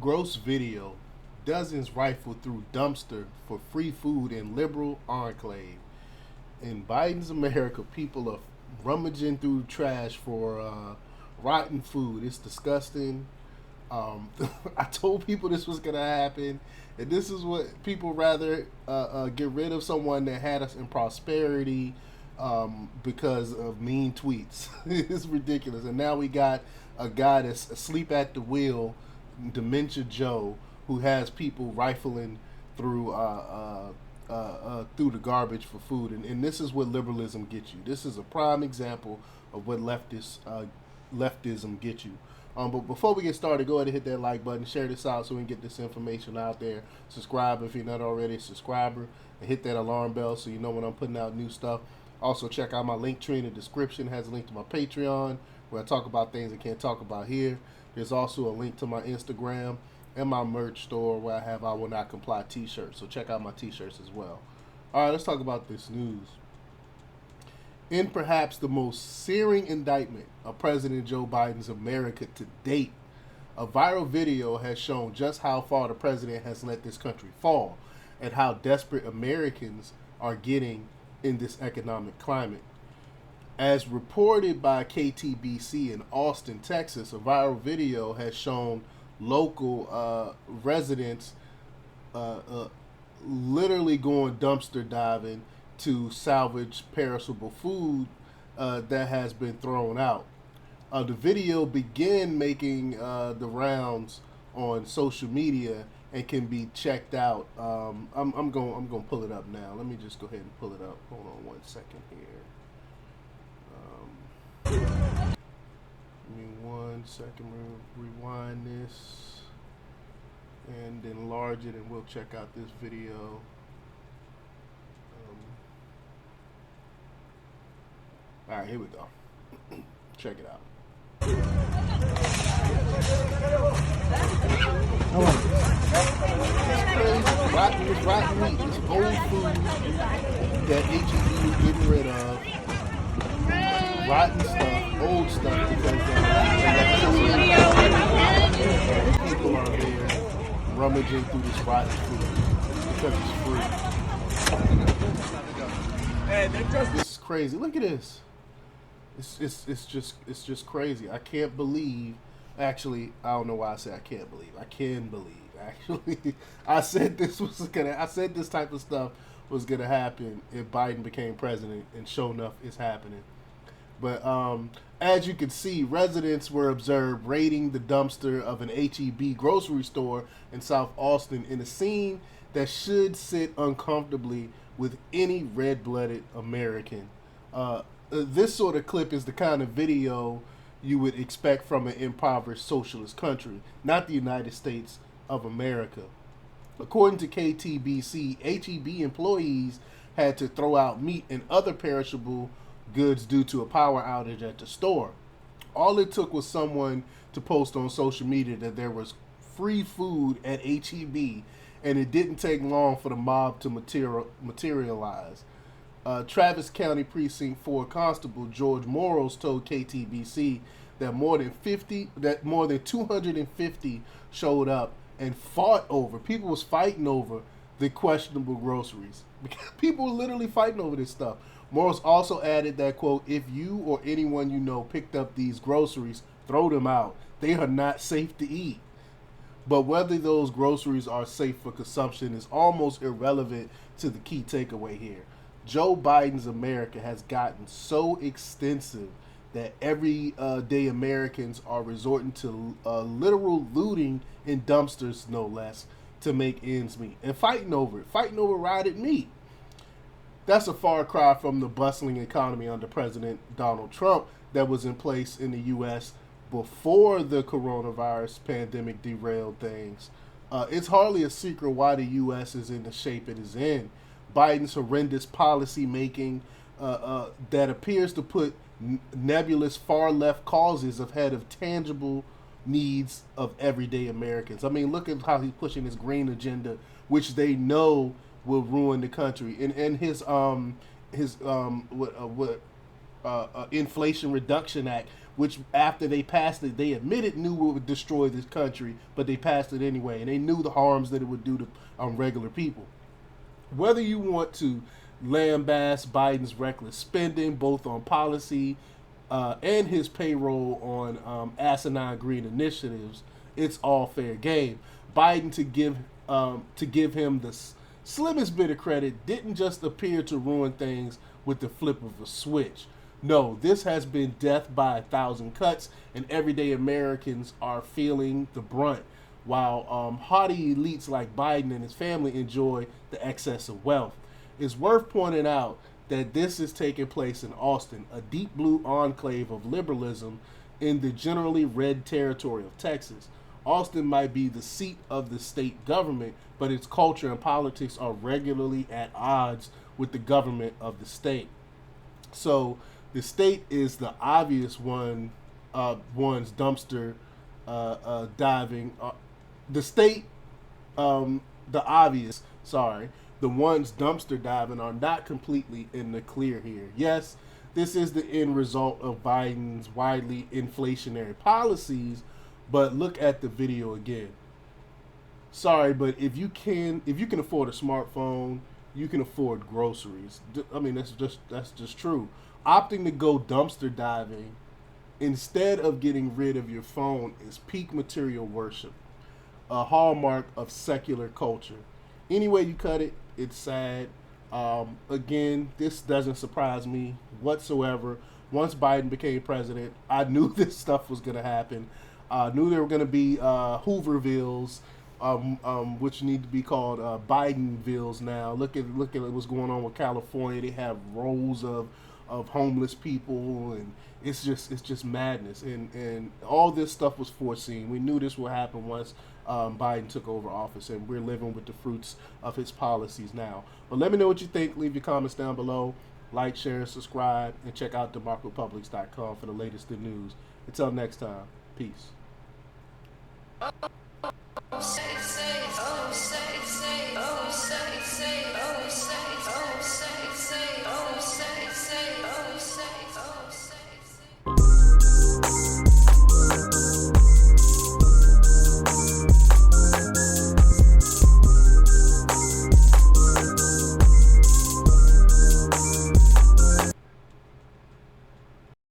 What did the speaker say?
Gross video. Dozens rifle through dumpster for free food in liberal enclave. In Biden's America, people are rummaging through trash for rotten food. It's disgusting. I told people this was gonna happen, and this is what people rather get rid of someone that had us in prosperity because of mean tweets. It's ridiculous, and now we got a guy that's asleep at the wheel, Dementia Joe, who has people rifling through through the garbage for food, and this is what liberalism gets you. This is a prime example of what leftism gets you. But before we get started, go ahead and hit that like button, share this out so we can get this information out there. Subscribe if you're not already a subscriber, and hit that alarm bell so you know when I'm putting out new stuff. Also, check out my link tree in the description. It has a link to my Patreon where I talk about things I can't talk about here. There's also a link to my Instagram and my merch store where I have I Will Not Comply t-shirts. So check out my t-shirts as well. All right, let's talk about this news. In perhaps the most searing indictment of President Joe Biden's America to date, a viral video has shown just how far the president has let this country fall and how desperate Americans are getting in this economic climate. As reported by KTBC in Austin, Texas, a viral video has shown local residents literally going dumpster diving to salvage perishable food that has been thrown out. The video began making the rounds on social media and can be checked out. I'm going to pull it up now. Let me just go ahead and pull it up. Hold on 1 second here. Give me 1 second. Rewind this and enlarge it, and we'll check out this video. All right, here we go. Check it out. It's crazy. Rotten meat. It's old food that HEB is getting rid of. Rotten stuff, old stuff, because people are there rummaging through this rotten food because it's free. This is crazy. Look at this. It's just crazy. I can't believe. Actually, I don't know why I say I can't believe. I can believe. Actually, I said this type of stuff was gonna happen if Biden became president, and sure enough, it's happening. But as you can see, residents were observed raiding the dumpster of an HEB grocery store in South Austin in a scene that should sit uncomfortably with any red-blooded American. This sort of clip is the kind of video you would expect from an impoverished socialist country, not the United States of America. According to KTBC, HEB employees had to throw out meat and other perishable goods due to a power outage at the store. All it took was someone to post on social media that there was free food at HEB, and it didn't take long for the mob to materialize. Travis County Precinct 4 Constable George Morrows told KTBC that more than 250 showed up and fought over. People was fighting over the questionable groceries. People were literally fighting over this stuff. Morris also added that, quote, if you or anyone you know picked up these groceries, throw them out. They are not safe to eat. But whether those groceries are safe for consumption is almost irrelevant to the key takeaway here. Joe Biden's America has gotten so extensive that every day Americans are resorting to literal looting in dumpsters, no less, to make ends meet. And fighting over rotted meat. That's a far cry from the bustling economy under President Donald Trump that was in place in the U.S. before the coronavirus pandemic derailed things. It's hardly a secret why the U.S. is in the shape it is in. Biden's horrendous policy making that appears to put nebulous far left causes ahead of tangible needs of everyday Americans. I mean, look at how he's pushing his green agenda, which they know will ruin the country. And his Inflation Reduction Act, which after they passed it, they admitted knew it would destroy this country, but they passed it anyway, and they knew the harms that it would do to regular people. Whether you want to lambaste Biden's reckless spending, both on policy and his payroll on asinine green initiatives, it's all fair game. Biden to give him the slimmest bit of credit didn't just appear to ruin things with the flip of a switch. No, this has been death by 1,000 cuts, and everyday Americans are feeling the brunt, while haughty elites like Biden and his family enjoy the excess of wealth. It's worth pointing out that this is taking place in Austin, a deep blue enclave of liberalism in the generally red territory of Texas. Austin might be the seat of the state government, but its culture and politics are regularly at odds with the government of the state. So the state is the obvious one's dumpster diving. The state, the obvious, sorry, the ones dumpster diving are not completely in the clear here. Yes, this is the end result of Biden's widely inflationary policies, but look at the video again. Sorry, but if you can afford a smartphone, you can afford groceries. I mean, that's just true. Opting to go dumpster diving instead of getting rid of your phone is peak material worship, a hallmark of secular culture. Any way you cut it, it's sad. Again, this doesn't surprise me whatsoever. Once Biden became president, I knew this stuff was going to happen. I knew there were going to be Hoovervilles, which need to be called Bidenvilles now. Look at what's going on with California. They have rows of homeless people, and it's just madness. And all this stuff was foreseen. We knew this would happen once Biden took over office, and we're living with the fruits of his policies now. But let me know what you think. Leave your comments down below. Like, share, and subscribe, and check out themarkrepublics.com for the latest in news. Until next time, peace.